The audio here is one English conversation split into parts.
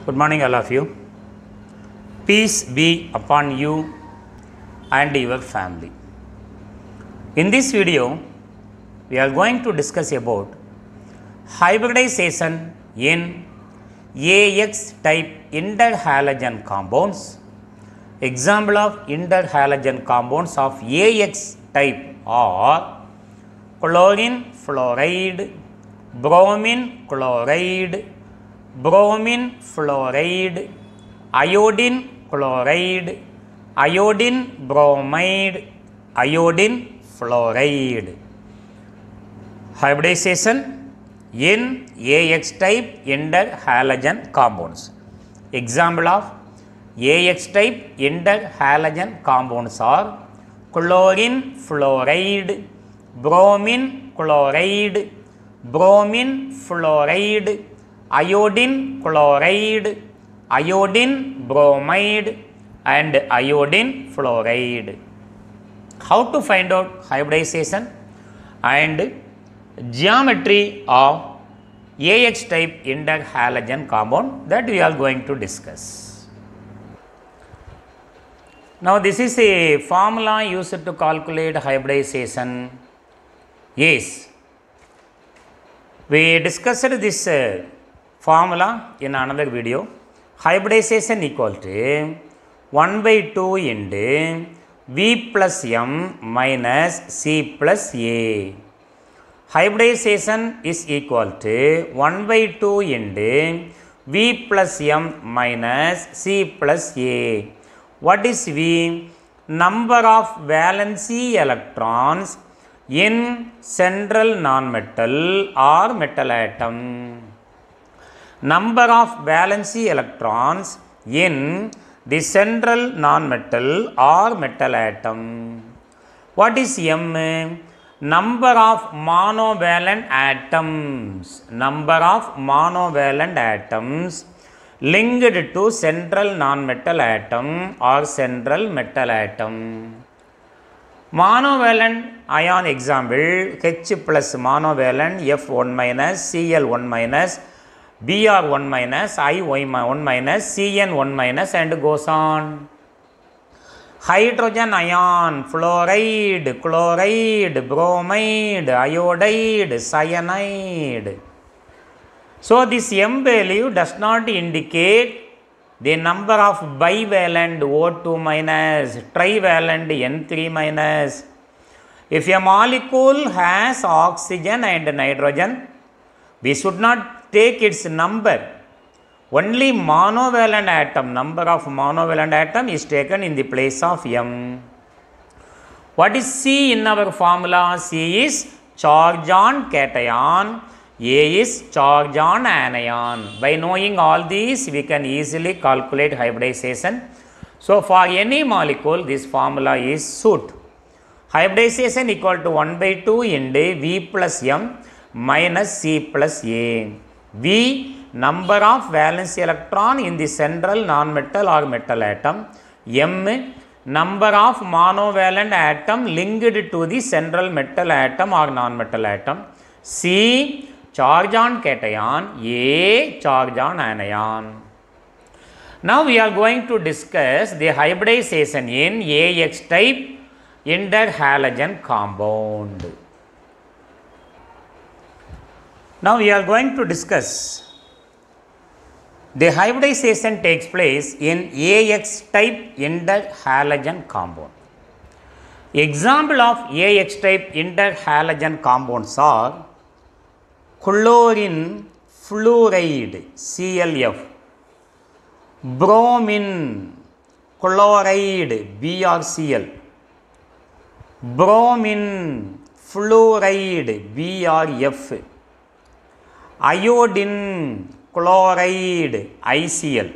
Good morning, all of you. Peace be upon you and your family. In this video, we are going to discuss about hybridization in AX type interhalogen compounds. Example of interhalogen compounds of AX type are chlorine fluoride, bromine chloride, bromine fluoride, iodine chloride, iodine bromide, iodine fluoride. Hybridization in AX type interhalogen compounds. Example of AX type interhalogen compounds are chlorine fluoride, bromine chloride, bromine fluoride, iodine chloride, iodine bromide and iodine fluoride. How to find out hybridization and geometry of AX type interhalogen compound, that we are going to discuss. Now, this is a formula used to calculate hybridization. Yes, we discussed this formula in another video. Hybridization equal to 1 by 2 into V plus M minus C plus A. Hybridization is equal to 1 by 2 into V plus M minus C plus A. What is V? Number of valency electrons in central nonmetal or metal atom. Number of valency electrons in the central nonmetal or metal atom. What is M? Number of monovalent atoms. Number of monovalent atoms linked to central nonmetal atom or central metal atom. Monovalent ion example, H plus monovalent, F1 minus, Cl1 minus, Br1 minus, I1 minus, Cn1 minus and goes on. Hydrogen ion, fluoride, chloride, bromide, iodide, cyanide. So, this M value does not indicate the number of bivalent O2 minus, trivalent N3 minus. If a molecule has oxygen and nitrogen, we should not take its number. Only monovalent atom, number of monovalent atom is taken in the place of M. What is C in our formula? C is charge on cation, A is charge on anion. By knowing all these, we can easily calculate hybridization. So, for any molecule, this formula is suit. Hybridization equal to 1 by 2 into V plus M minus C plus A. V, number of valence electron in the central nonmetal or metal atom. M, number of monovalent atom linked to the central metal atom or nonmetal atom. C, charge on cation. A, charge on anion. Now, we are going to discuss the hybridization in AX type interhalogen compound. Now, we are going to discuss the hybridization takes place in AX type interhalogen compound. Example of AX type interhalogen compounds are chlorine fluoride ClF, bromine chloride BrCl, bromine fluoride BrF, iodine chloride ICl,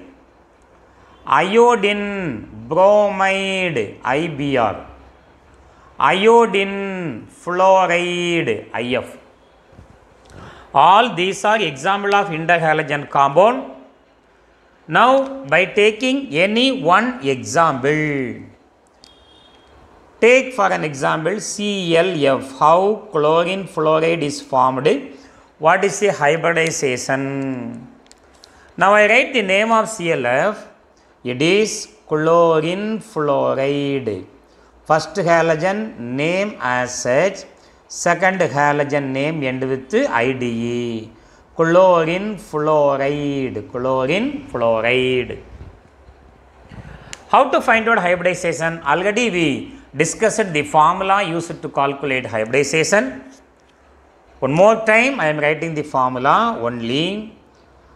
iodine bromide IBr, iodine fluoride IF. All these are example of interhalogen compound. Now, by taking any one example, take for an example ClF, how chlorine fluoride is formed. What is a hybridization? Now I write the name of ClF. It is chlorine fluoride. First halogen name as such. Second halogen name end with IDE. Chlorine fluoride. Chlorine fluoride. How to find out hybridization? Already we discussed the formula used to calculate hybridization. One more time I am writing the formula only.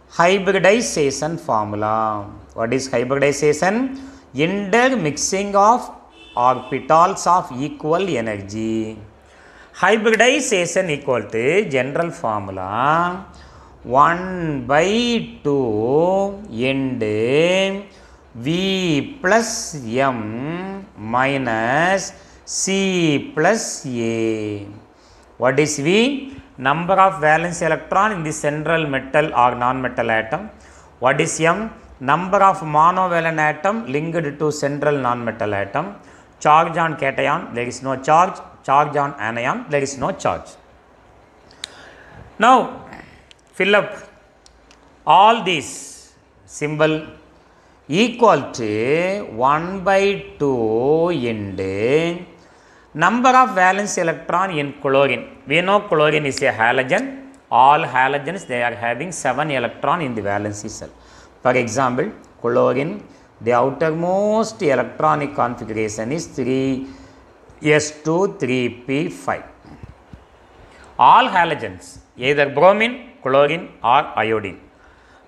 Hybridization formula. What is hybridization? Intermixing of orbitals of equal energy. Hybridization equal to general formula 1 by 2 end V plus M minus C plus A. What is V? Number of valence electron in the central metal or non-metal atom. What is M? Number of monovalent atom linked to central non-metal atom. Charge on cation, there is no charge. Charge on anion, there is no charge. Now, fill up all these symbol equal to 1 by 2 into number of valence electron in chlorine. We know chlorine is a halogen. All halogens, they are having 7 electron in the valency cell. For example, chlorine, the outermost electronic configuration is 3s2 3p5. All halogens, either bromine, chlorine or iodine,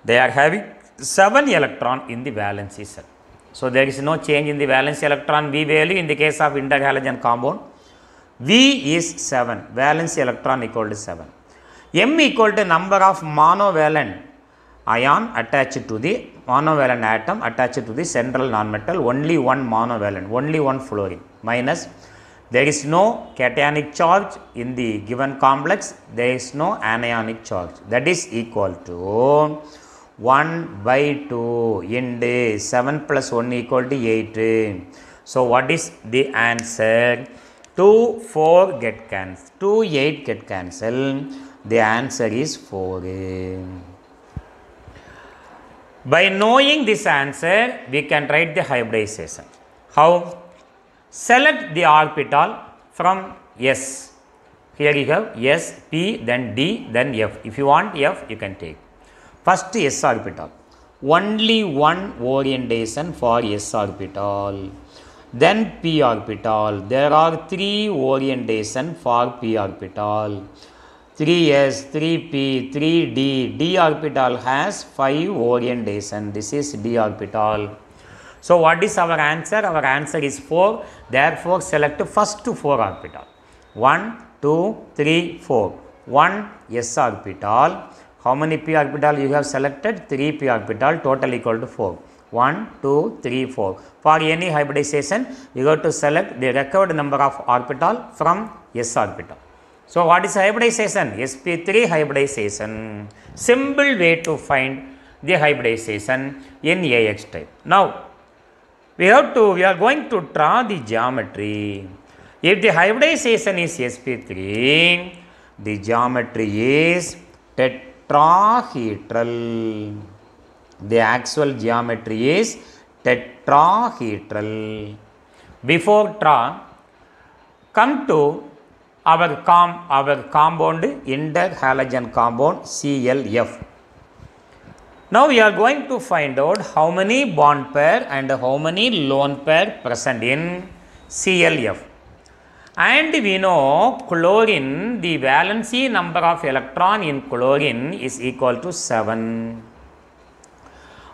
they are having 7 electron in the valency cell. So there is no change in the valence electron V value in the case of interhalogen compound. V is 7, valence electron equal to 7. M equal to number of monovalent ion attached to the monovalent atom attached to the central nonmetal, only one monovalent, only one fluorine, minus there is no cationic charge in the given complex, there is no anionic charge, that is equal to 1 by 2 into 7 plus 1 equal to 8. So what is the answer? 2, 4 get cancelled, 2, 8 get cancelled, the answer is 4. By knowing this answer, we can write the hybridization. How? Select the orbital from S. Here you have S, P, then D, then F. If you want F, you can take. First S orbital. Only one orientation for S orbital. Then P orbital. There are 3 orientation for P orbital. 3s, 3p, 3d. D orbital has 5 orientation. This is D orbital. So what is our answer? Our answer is 4. Therefore, select first 4 orbital. 1, 2, 3, 4. 1 s orbital. How many p orbital you have selected? 3 p orbital. Total equal to 4. 1, 2, 3, 4. For any hybridization, you have to select the required number of orbital from s orbital. So what is hybridization? sp3 hybridization. Simple way to find the hybridization in AX type. Now, we are going to draw the geometry. If the hybridization is sp3, the geometry is tetrahedral. The actual geometry is tetrahedral. Before draw, come to our compound, interhalogen compound ClF. Now we are going to find out how many bond pair and how many lone pair present in ClF. And we know chlorine, the valency number of electron in chlorine is equal to 7.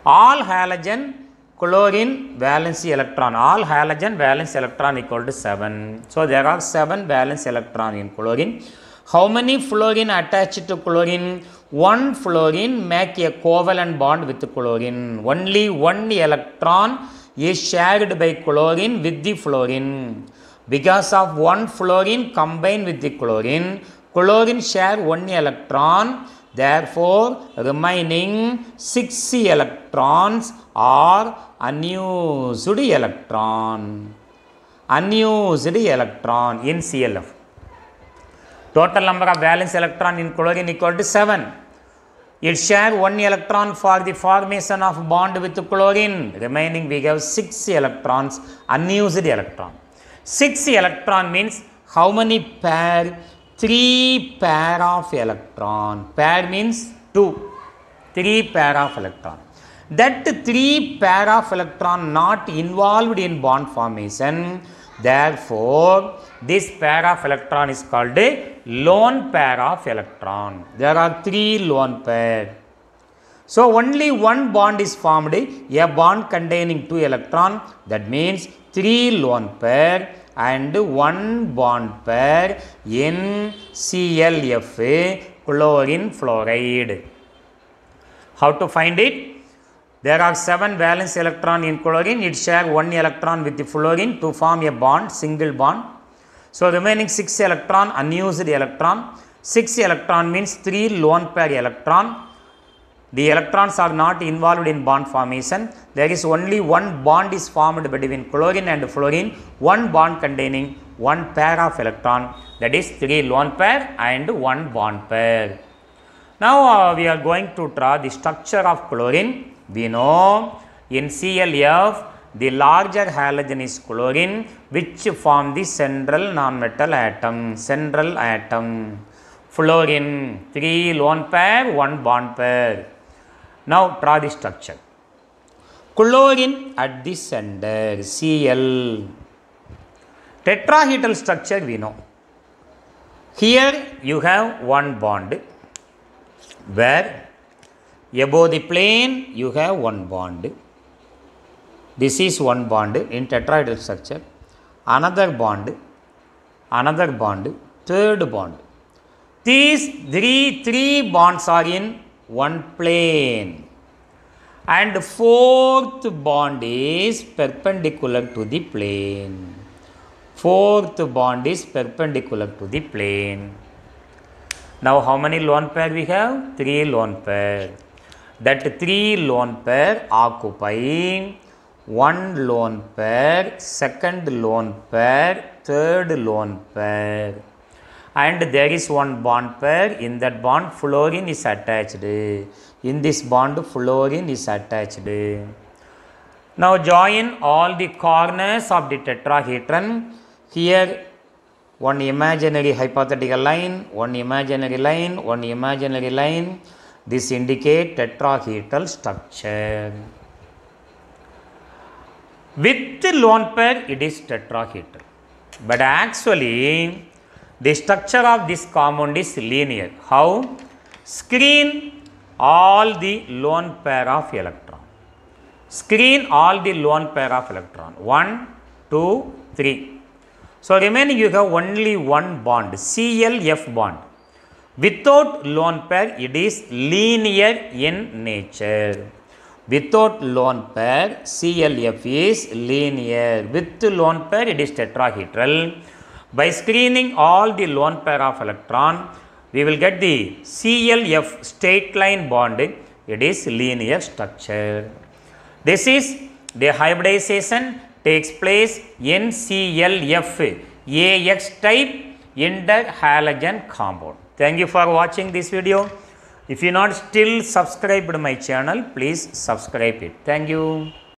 All halogen chlorine valency electron, all halogen valence electron equal to 7. So there are 7 valence electron in chlorine. How many fluorine attached to chlorine? One fluorine make a covalent bond with chlorine. Only one electron is shared by chlorine with the fluorine. Because of one fluorine combined with the chlorine, chlorine share one electron. Therefore, remaining 6 electrons are unused electron. Unused electron in ClF. Total number of valence electron in chlorine equal to 7. It share 1 electron for the formation of bond with chlorine. Remaining we have 6 electrons, unused electron. 6 electron means how many pair? 3 pair of electron. Pair means 2. 3 pair of electron. That 3 pair of electron not involved in bond formation. Therefore, this pair of electron is called a lone pair of electron. There are 3 lone pair. So, only one bond is formed, a bond containing 2 electron. That means 3 lone pair and 1 bond pair in ClF, chlorine fluoride. How to find it? There are 7 valence electron in chlorine. It share 1 electron with the fluorine to form a bond, single bond. So, remaining 6 electron, unused electron. 6 electron means 3 lone pair electron. The electrons are not involved in bond formation. There is only one bond is formed between chlorine and fluorine. One bond containing 1 pair of electron. That is 3 lone pair and 1 bond pair. Now, we are going to draw the structure of chlorine. We know in ClF, the larger halogen is chlorine, which form the central nonmetal atom. Central atom. Fluorine, 3 lone pair, 1 bond pair. Now, draw the structure. Chlorine at the center, Cl. Tetrahedral structure we know. Here you have 1 bond, where above the plane you have 1 bond. This is 1 bond in tetrahedral structure. Another bond, third bond. These three bonds are in 1 plane. And 4th bond is perpendicular to the plane. 4th bond is perpendicular to the plane. Now, how many lone pair we have? 3 lone pair. That 3 lone pair occupying 1 lone pair, 2nd lone pair, 3rd lone pair. And there is 1 bond pair. In that bond, fluorine is attached. In this bond, fluorine is attached. Now, join all the corners of the tetrahedron. Here, 1 imaginary hypothetical line, 1 imaginary line, 1 imaginary line. This indicates tetrahedral structure. With lone pair, it is tetrahedral. But actually, the structure of this compound is linear. How? Screen all the lone pair of electron. Screen all the lone pair of electron. 1, 2, 3. So, remaining you have only 1 bond, ClF bond. Without lone pair, it is linear in nature. Without lone pair, ClF is linear. With lone pair, it is tetrahedral. By screening all the lone pair of electron, we will get the ClF straight line bond. It is linear structure. This is the hybridization takes place in ClF, AX type interhalogen compound. Thank you for watching this video. If you not still subscribed my channel, please subscribe it. Thank you.